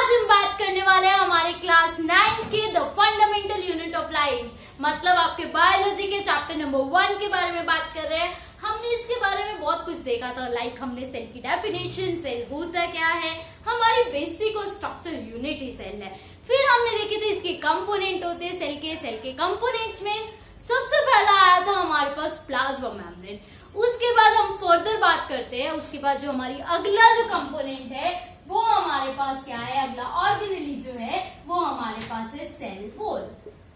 आज हम बात करने वाले हैं हमारे क्लास 9 के the fundamental unit of life, मतलब आपके बायोलॉजी के चैप्टर नंबर 1 के बारे में बात कर रहे हैं। हमने इसके बारे में बहुत कुछ देखा था, लाइक हमने सेल की डेफिनेशन, सेल होता क्या है, हमारी बेसिक और स्ट्रक्चर यूनिट ही सेल है। फिर हमने देखे थे इसके कंपोनेंट होते हैं सेल के कंपोनेंट्स में सबसे पहला आया था हमारे पास प्लाज्मा मेम्ब्रेन। उसके बाद हम फर्दर बात करते हैं, उसके बाद जो हमारी अगला जो कंपोनेंट है वो हमारे पास क्या है, अगला ऑर्गेनेली जो है वो हमारे पास है सेल वॉल।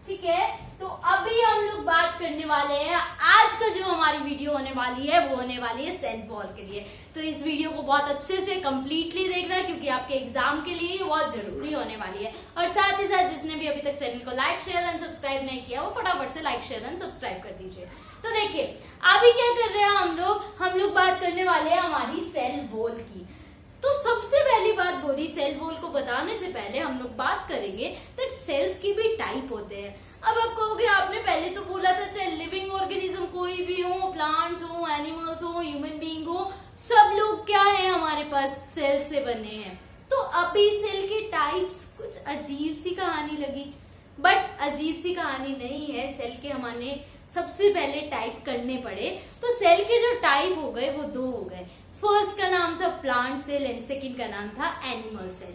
ठीक है, तो अभी हम लोग बात करने वाले हैं, आज का जो हमारी वीडियो होने वाली है वो होने वाली है सेल वॉल के लिए। तो इस वीडियो को बहुत अच्छे से कंप्लीटली देखना, क्योंकि आपके एग्जाम के लिए बहुत जरूरी होने वाली है। और साथ ही साथ जिसने भी अभी तक चैनल को लाइक शेयर एंड सब्सक्राइब नहीं किया वो फटाफट से लाइक शेयर एंड सब्सक्राइब कर दीजिए। तो देखिए अभी क्या कर रहे हैं हम लोग बात करने वाले हैं हमारी सेल वॉल की। तो सबसे पहली बात बोली, सेल वॉल को बताने से पहले हम लोग बात करेंगे दैट सेल्स की भी टाइप होते हैं। अब आप कहोगे आपने पहले तो बोला था चाहे लिविंग ऑर्गेनिज्म कोई भी हो, प्लांट्स हो, एनिमल्स हो, ह्यूमन बीइंग हो, सब लोग क्या है हमारे पास सेल से बने हैं। तो अभी सेल के टाइप्स कुछ अजीब सी कहानी लगी, बट अजीब सी कहानी नहीं है। सेल के हमारे सबसे पहले टाइप करने पड़े, तो सेल के जो टाइप हो गए वो दो हो गए। फर्स्ट का नाम था प्लांट सेल एंड सेकंड का नाम था एनिमल सेल।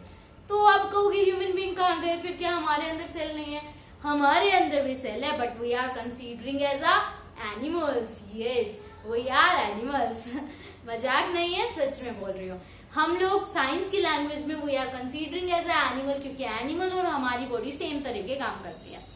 तो आप कहोगे ह्यूमन बीइंग कहाँ गए, फिर क्या हमारे अंदर सेल नहीं है? हमारे अंदर भी सेल है, but we are considering as a animals. Yes, we are animals. मजाक नहीं है, सच में बोल रही हूँ। हम लोग साइंस की लैंग्वेज में we are considering as a animal, क्योंकि एनिमल और हमारी बॉडी सेम तरीके काम करती है।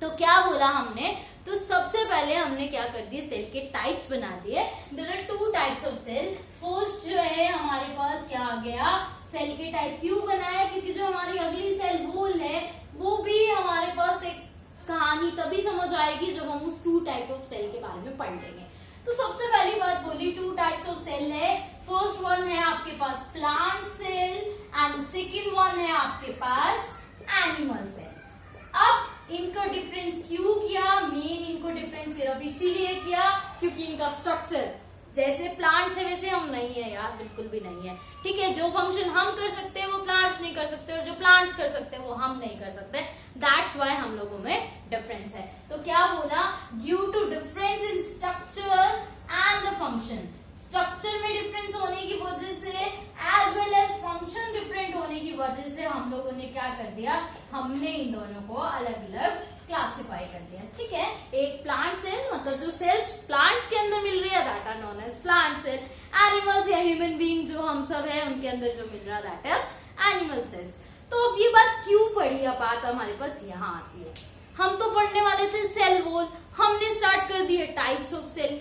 तो क्या बोला हमने, तो सबसे पहले हमने क्या कर दिए, सेल के टाइप्स बना दिए। There are two types of cell. First जो है हमारे पास क्या आ गया, सेल के टाइप क्यों बनाया, क्योंकि जो हमारी अगली सेल वॉल है वो भी हमारे पास एक कहानी तभी समझ आएगी जब हम उस टू टाइप ऑफ सेल के बारे में पढ़ लेंगे। तो सबसे पहली बात बोली, टू टाइप्स ऑफ सेल है। फर्स्ट वन है आपके पास plant cell and second one है आपके पास एनिमल सेल। अब इनका डिफरेंस क्यों किया, मेन इनको डिफरेंस सिर्फ इसीलिए किया क्योंकि इनका स्ट्रक्चर जैसे प्लांट्स है वैसे हम नहीं है यार, बिल्कुल भी नहीं है। ठीक है, जो फंक्शन हम कर सकते हैं वो प्लांट्स नहीं कर सकते, और जो प्लांट्स कर सकते हैं वो हम नहीं कर सकते। दैट्स व्हाई हम लोगों में डिफरेंस है। तो क्या बोला, due to difference in structure and the function. Structure में डिफरेंस होने की वजह से as well as function different होने की वजह से हम लोगों ने क्या कर दिया, हमने इन दोनों को अलग अलग क्लासिफाई कर दिया। ठीक है, एक प्लांट सेल मतलब जो सेल्स प्लांट्स के अंदर मिल रही है that are known as plant cell. Animals या ह्यूमन बीइंग जो हम सब है उनके अंदर जो मिल रहा है दैट आर एनिमल सेल्स। तो अब ये बात क्यों पड़ी, अब बात हमारे पास यहाँ आती है। हम तो पढ़ने वाले थे सेल वॉल, हमने स्टार्ट कर दिए types of cell.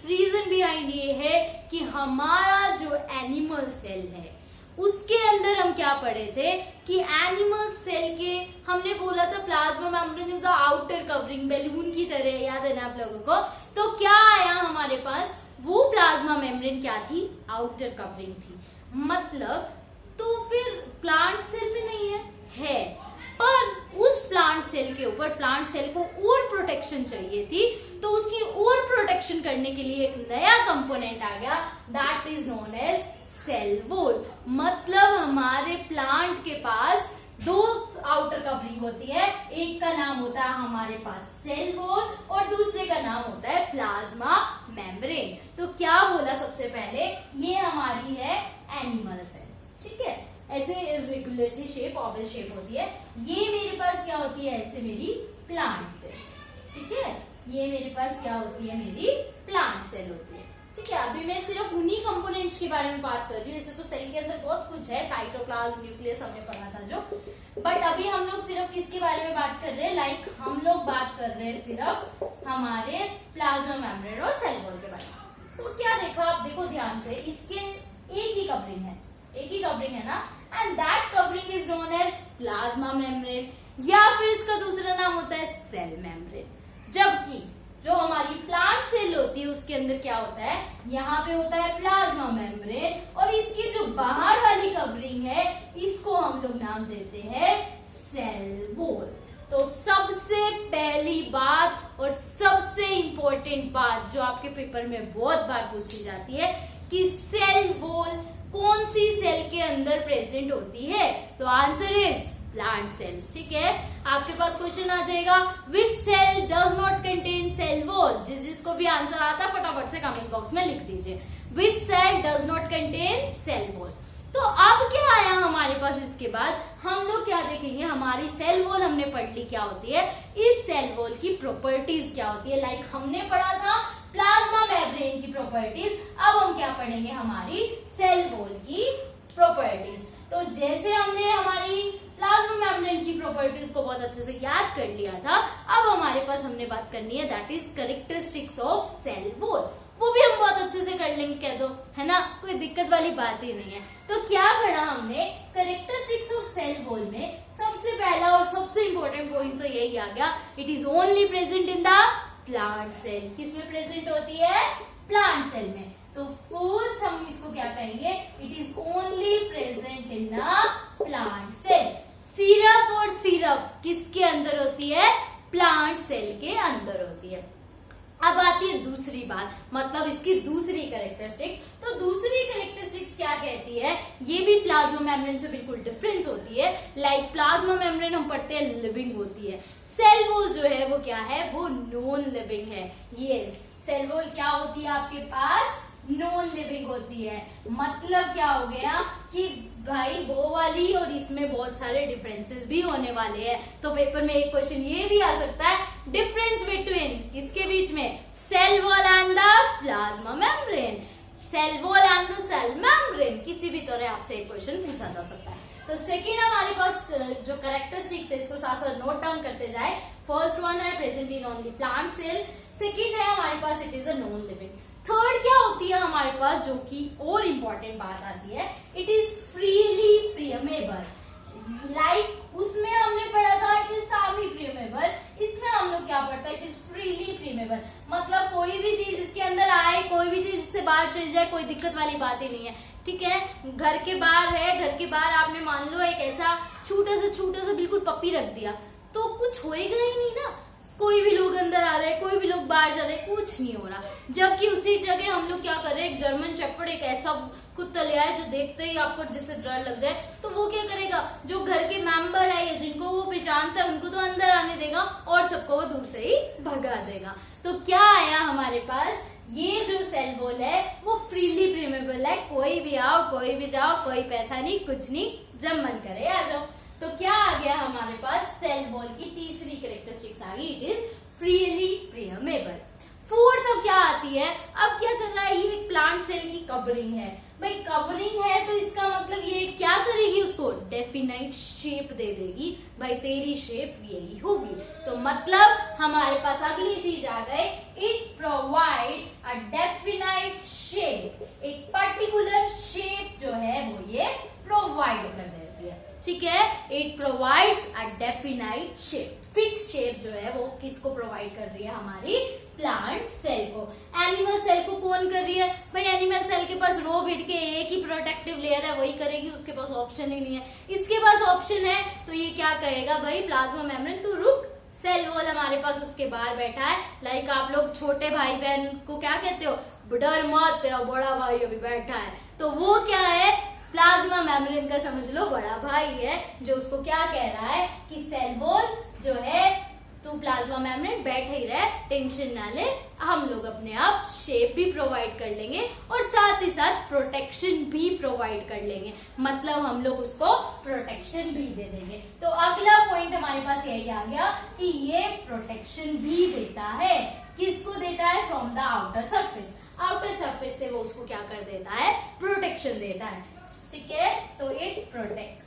Reason behind ये है कि हमारा जो एनिमल सेल है उसके अंदर हम क्या पढ़े थे कि एनिमल सेल के हमने बोला था plasma membrane is the outer covering, balloon की तरह, याद है ना आप लोगों को। तो क्या आया हमारे पास, वो प्लाज्मा मेम्ब्रेन क्या थी, आउटर कवरिंग थी। मतलब तो फिर प्लांट सेल में नहीं है, पर उस प्लांट सेल के ऊपर प्लांट सेल को और प्रोटेक्शन चाहिए थी, तो उसकी और प्रोटेक्शन करने के लिए एक नया कंपोनेंट आ गया, that is known as cell wall. मतलब हमारे प्लांट के पास दो आउटर कवरिंग होती है, एक का नाम होता है हमारे पास सेल वॉल और दूसरे का नाम होता है प्लाज्मा मेम्ब्रेन। तो क्या बोला सबसे पहले, ये हमारी है एनिमल सेल। ठीक है, ऐसे रेगुलर सी शेप, ओवल शेप होती है। ये मेरे पास क्या होती है, ऐसे मेरी प्लांट सेल। ठीक है, ये मेरे पास क्या होती है, मेरी प्लांट सेल होती है। ठीक है, अभी मैं सिर्फ उन्हीं कंपोनेंट्स के बारे में बात कर रही हूँ। ऐसे तो सेल के अंदर बहुत कुछ है, साइटोप्लाज्म, न्यूक्लियस हमने पढ़ा था जो, बट अभी हम लोग सिर्फ किसके बारे में बात कर रहे हैं, लाइक हम लोग बात कर रहे हैं सिर्फ हमारे प्लाज्मा मेम्ब्रेन और सेल वॉल के बारे में। तो क्या देखा आप, देखो ध्यान से, इसके एक ही कवरिंग है ना, and that covering is known as plasma membrane, या फिर इसका दूसरा नाम होता है सेल मेम्ब्रेन। जबकि जो हमारी प्लांट सेल होती है उसके अंदर क्या होता है, यहाँ पे होता है प्लाज्मा मेम्ब्रेन, और इसकी जो बाहर वाली कवरिंग है इसको हम लोग नाम देते हैं सेल वॉल। तो सबसे पहली बात और सबसे इंपॉर्टेंट बात जो आपके पेपर में बहुत बार पूछी जाती है कि सेल वॉल कौन सी सेल के अंदर प्रेजेंट होती है? तो आंसर इज प्लांट सेल। ठीक है, आपके पास क्वेश्चन आ जाएगा which cell does not contain cell wall. जिसको भी आंसर आता है फटाफट से कमेंट बॉक्स में लिख दीजिए which cell does not contain cell wall. तो अब क्या आया हमारे पास? इसके बाद हम लोग क्या देखेंगे, हमारी सेल वॉल हमने पढ़ ली क्या होती है, इस सेल वॉल की प्रॉपर्टीज क्या होती है। लाइक हमने पढ़ा था प्लाज्मा मेम्ब्रेन की प्रॉपर्टीज, अब हम क्या पढ़ेंगे, हमारी सेल वॉल की प्रॉपर्टीज। तो जैसे हमने हमारी प्लाज्मा मेम्ब्रेन की प्रॉपर्टीज को बहुत अच्छे से याद कर लिया था, अब हमारे पास हमने बात करनी है that is characteristics of cell wall. वो भी हम बहुत अच्छे से कर लेंगे, कह दो, है ना, कोई दिक्कत वाली बात ही नहीं है। तो क्या पढ़ा हमने कैरेक्टरिस्टिक्स ऑफ सेल वॉल में? सबसे पहला और सबसे इंपॉर्टेंट पॉइंट तो यही आ गया, it is only present in the plant cell. किसमें प्रेजेंट होती है? प्लांट सेल में। तो फर्स्ट हम इसको क्या कहेंगे, it is only present in the plant cell. Syrup और सिरप किसके अंदर होती है? प्लांट सेल के अंदर होती है। अब आती है दूसरी बात, मतलब इसकी दूसरी कैरेक्टरिस्टिक। तो दूसरी कैरेक्टरिस्टिक्स क्या कहती है, ये भी प्लाज्मा मेम्ब्रेन से बिल्कुल डिफरेंस होती है। लाइक प्लाज्मा मेम्ब्रेन हम पढ़ते हैं लिविंग होती है, सेल वॉल जो है वो क्या है, वो नॉन लिविंग है। यस, सेल वॉल क्या होती है आपके पास? नॉन लिविंग होती है। मतलब क्या हो गया कि भाई वो वाली और इसमें बहुत सारे डिफरेंसेस भी होने वाले हैं। तो पेपर में एक क्वेश्चन ये भी आ सकता है, डिफरेंस बिटवीन किसके बीच में, cell wall and the plasma membrane, cell wall and the cell membrane, किसी भी तरह आपसे एक क्वेश्चन पूछा जा सकता है। तो सेकेंड हमारे पास जो कैरेक्टरिस्टिक्स है इसको साथ साथ नोट डाउन करते जाए। फर्स्ट वन है present in only plant cell, second है हमारे पास it is a non living. Third क्या होती है हमारे पास, जो कि और इम्पोर्टेंट बात आती है, इट इज फ्रीली प्रियमेबल। लाइक उसमें हमने पढ़ा था इट इज सेमी प्रियमेबल, इसमें हम लोग क्या पढ़ता है, इट इज फ्रीली प्रियमेबल। मतलब कोई भी चीज इसके अंदर आए, कोई भी चीज इससे बाहर चल जाए, कोई दिक्कत वाली बात ही नहीं है। ठीक है, घर के बाहर है, घर के बाहर आपने मान लो एक ऐसा छोटा सा बिल्कुल पप्पी रख दिया तो कुछ होएगा ही नहीं ना। कोई भी लोग अंदर आ रहे हैं, कोई भी लोग बाहर जा रहे हैं, कुछ नहीं हो रहा। जबकि उसी जगह हम लोग क्या कर रहे हैं, एक जर्मन शेफर्ड एक ऐसा कुत्ता ले आए जो देखते ही आपको जिससे डर लग जाए, तो वो क्या करेगा, जो घर के मेंबर है या जिनको वो पहचानता है उनको तो अंदर आने देगा और सबको वो दूर से ही भगा देगा। तो क्या आया हमारे पास, ये जो सेल वॉल है वो फ्रीली प्रियमेबल है, कोई भी आओ कोई भी जाओ, कोई पैसा नहीं, कुछ नहीं, जब मन करे आ जाओ। तो क्या आ गया हमारे पास, सेल वॉल की तीसरी कैरेक्टरिस्टिक्स आ गई, इट इज फ्रीली प्रियमेबल। फोर्थ अब क्या आती है, अब क्या कर रहा है, ये एक प्लांट सेल की कवरिंग है। भाई कवरिंग है तो इसका मतलब ये क्या करेगी, उसको डेफिनाइट शेप दे देगी। भाई तेरी शेप यही होगी। तो मतलब हमारे पास अगली चीज आ गई, it provide a definite shape, एक पर्टिकुलर शेप जो है वो ये प्रोवाइड कर देती है। ठीक है, it provides a definite shape, fix shape जो है वो किसको प्रोवाइड कर रही है, हमारी प्लांट सेल को। एनिमल सेल को कौन कर रही है, भाई एनिमल सेल के पास रो बिट के एक ही प्रोटेक्टिव लेयर है, वही करेगी, उसके पास ऑप्शन ही नहीं है। इसके पास ऑप्शन है तो ये क्या कहेगा, भाई प्लाज्मा मेम्ब्रेन तू रुक, सेल वॉल हमारे पास उसके बाहर बैठा है। लाइक आप लोग छोटे भाई बहन को क्या कहते हो, डर मत, तेरा बड़ा भाई अभी बैठा है, तो वो क्या है, प्लाज्मा मेम्ब्रेन का समझ लो बड़ा भाई है, जो उसको क्या कह रहा है कि सेल वॉल जो है तू प्लाज्मा मेम्ब्रेन बैठे ही रहे, टेंशन ना ले, हम लोग अपने आप शेप भी प्रोवाइड कर लेंगे और साथ ही साथ प्रोटेक्शन भी प्रोवाइड कर लेंगे। मतलब हम लोग उसको प्रोटेक्शन भी दे देंगे। तो अगला पॉइंट हमारे पास यही आ गया कि ये प्रोटेक्शन भी देता है। किसको देता है, from the outer surface, outer surface से वो उसको क्या कर देता है, प्रोटेक्शन देता है। ठीक है, तो इट प्रोटेक्ट।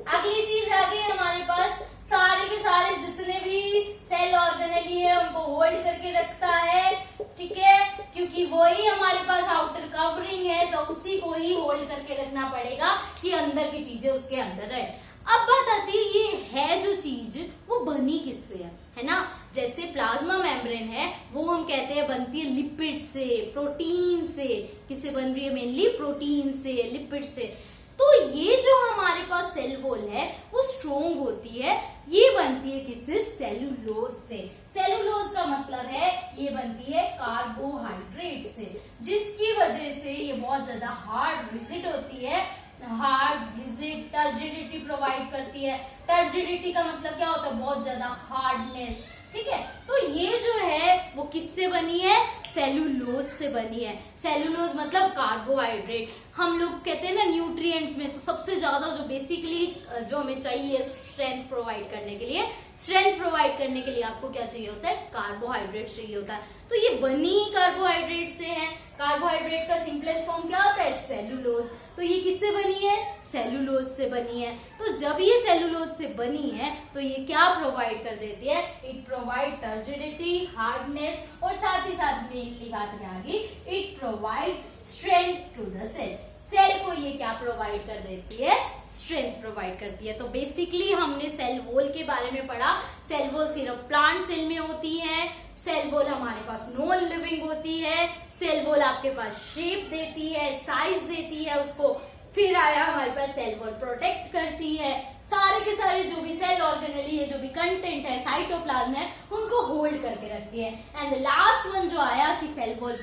अगली चीज आ गई हमारे पास, सारे के सारे जितने भी सेल ऑर्गेनेली है उनको होल्ड करके रखता है। ठीक है, क्योंकि वही हमारे पास आउटर कवरिंग है तो उसी को ही होल्ड करके रखना पड़ेगा कि अंदर की चीजें उसके अंदर रहे। अब बात आती है ये है जो चीज वो बनी किससे है ना। जैसे प्लाज्मा मेम्ब्रेन है वो हम कहते हैं बनती है लिपिड से, प्रोटीन से। किससे बन रही है, मेनली प्रोटीन से, लिपिड से। तो ये जो हमारे पास सेल वॉल है वो स्ट्रोंग होती है, ये बनती है किससे? सेलुलोज से। सेलुलोज का मतलब है ये बनती है कार्बोहाइड्रेट से, जिसकी वजह से ये बहुत ज्यादा हार्ड रिजिड होती है, हार्ड रिजिड टर्जिडिटी प्रोवाइड करती है। टर्जिडिटी का मतलब क्या होता है? बहुत ज्यादा हार्डनेस, ठीक है। तो ये जो है वो किससे बनी है? सेलुलोज से बनी है। सेलुलोज मतलब कार्बोहाइड्रेट। हम लोग कहते हैं ना न्यूट्रिएंट्स में, तो सबसे ज्यादा जो बेसिकली जो हमें चाहिए स्ट्रेंथ प्रोवाइड करने के लिए, स्ट्रेंथ प्रोवाइड करने के लिए आपको क्या चाहिए होता है? कार्बोहाइड्रेट चाहिए होता है। तो ये बनी ही कार्बोहाइड्रेट से है। कार्बोहाइड्रेट का सिंपलेस्ट फॉर्म क्या होता है? सेलुलोज। तो ये किससे बनी है? सेलुलोज से बनी है। तो जब ये सेलुलोज से बनी है तो ये क्या प्रोवाइड कर देती है? इट प्रोवाइड टर्जिडिटी, हार्डनेस, और साथ ही साथ मेनली बात क्या आ गई? It provide strength to the cell. Cell को ये क्या प्रोवाइड कर देती है? स्ट्रेंथ प्रोवाइड करती है। तो बेसिकली हमने सेल वॉल के बारे में पढ़ा। सेल वॉल सिर्फ प्लांट सेल में होती है, सेल वॉल हमारे पास नॉन लिविंग होती है, सेल वॉल आपके पास शेप देती है, साइज देती है उसको, फिर आया हमारे पास सेल वॉल प्रोटेक्ट करती है, सारे के सारे जो भी सेल ऑर्गेनेली है, जो भी कंटेंट है, साइटोप्लाज्म है, उनको होल्ड करके रखती है। एंड द लास्ट वन जो आया कि सेल वॉल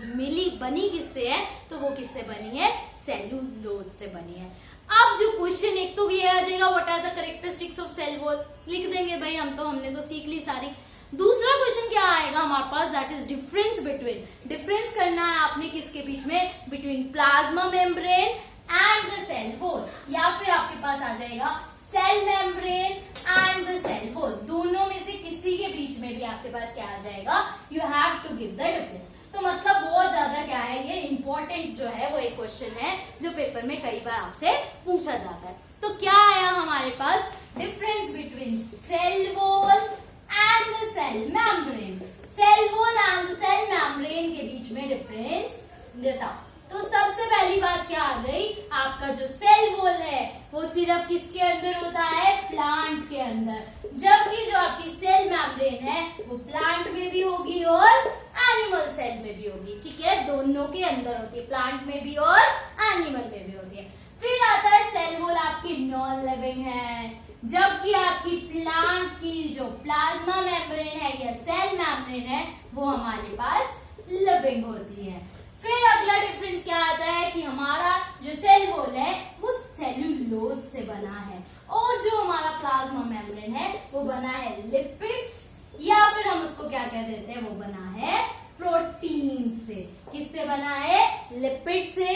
बनी किससे है, तो वो किससे बनी है? सेलुलोज से बनी है। अब जो क्वेश्चन एक तो ये आ जाएगा, what are the characteristics of cell wall, लिख देंगे भाई हम तो, हमने तो सीख ली सारी। दूसरा क्वेश्चन क्या आएगा हमारे पास? That is difference between, difference करना है आपने किसके बीच में? Between plasma membrane and the cell wall, या फिर आपके पास आ जाएगा cell membrane and the cell wall. दोनों में से किसी के बीच में भी आपके पास क्या आ जाएगा? You have to give the difference. तो मतलब बहुत ज्यादा क्या है, ये इंपॉर्टेंट जो है वो एक क्वेश्चन है जो पेपर में कई बार आपसे पूछा जाता है। तो क्या आया हमारे पास? Difference between cell wall and the cell membrane. Cell wall and the cell membrane के बीच में डिफरेंस देता। तो सबसे पहली बात क्या आ गई? आपका जो सेल वॉल है वो सिर्फ किसके अंदर होता है? प्लांट के अंदर, जबकि जो आपकी सेल मेम्ब्रेन है वो प्लांट में भी होगी और एनिमल सेल में भी होगी, ठीक है, दोनों के अंदर होती है, प्लांट में भी और एनिमल में भी होती है। फिर आता है सेल वॉल आपकी नॉन लिविंग है, जबकि आपकी प्लांट की जो प्लाज्मा मेम्ब्रेन है या सेल मेम्ब्रेन है वो हमारे पास लिविंग होती है। फिर अगला डिफरेंस क्या आता है कि हमारा जो सेल वॉल है वो सेलुलोज से बना है, और जो हमारा प्लाज्मा मेम्ब्रेन है वो बना है लिपिड्स, या फिर हम उसको क्या कह देते हैं? वो बना है प्रोटीन से। किससे बना है? लिपिड से,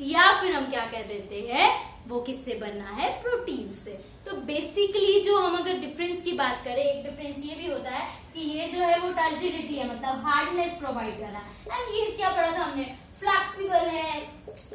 या फिर हम क्या कह देते हैं? वो किससे बना है? प्रोटीन से। तो बेसिकली जो हम अगर डिफरेंस की बात करें, एक डिफरेंस ये भी होता है कि ये जो है वो टर्जिडिटी है, मतलब हार्डनेस प्रोवाइड कर रहा है, एंड ये क्या पढ़ा था हमने? फ्लेक्सिबल है,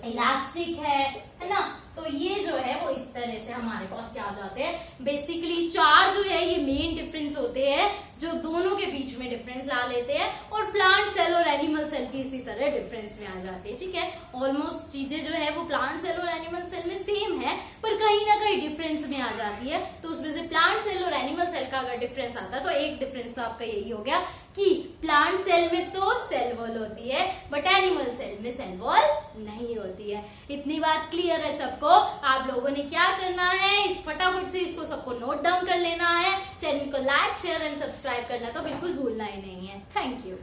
इलास्टिक है ना। तो ये जो है वो इस तरह से हमारे पास क्या आ जाते हैं? बेसिकली चार जो है ये मेन डिफरेंस होते हैं जो दोनों के बीच में डिफरेंस ला लेते हैं, और प्लांट सेल और एनिमल सेल की इसी तरह डिफरेंस में आ जाती है, ठीक है। ऑलमोस्ट चीजें जो है वो प्लांट सेल और एनिमल सेल में सेम है, पर कहीं ना कहीं डिफरेंस में आ जाती है। तो उसमें से प्लांट सेल और एनिमल सेल का अगर डिफरेंस आता है तो एक डिफरेंस तो आपका यही हो गया कि प्लांट सेल में तो सेल वॉल होती है, बट एनिमल सेल में सेल वॉल नहीं होती है। इतनी बात क्लियर है सबको? आप लोगों ने क्या करना है, इस फटाफट से इसको सबको नोट डाउन कर लेना है। चैनल को लाइक, शेयर एंड सब्सक्राइब करना तो बिल्कुल भूलना ही नहीं है। Thank you.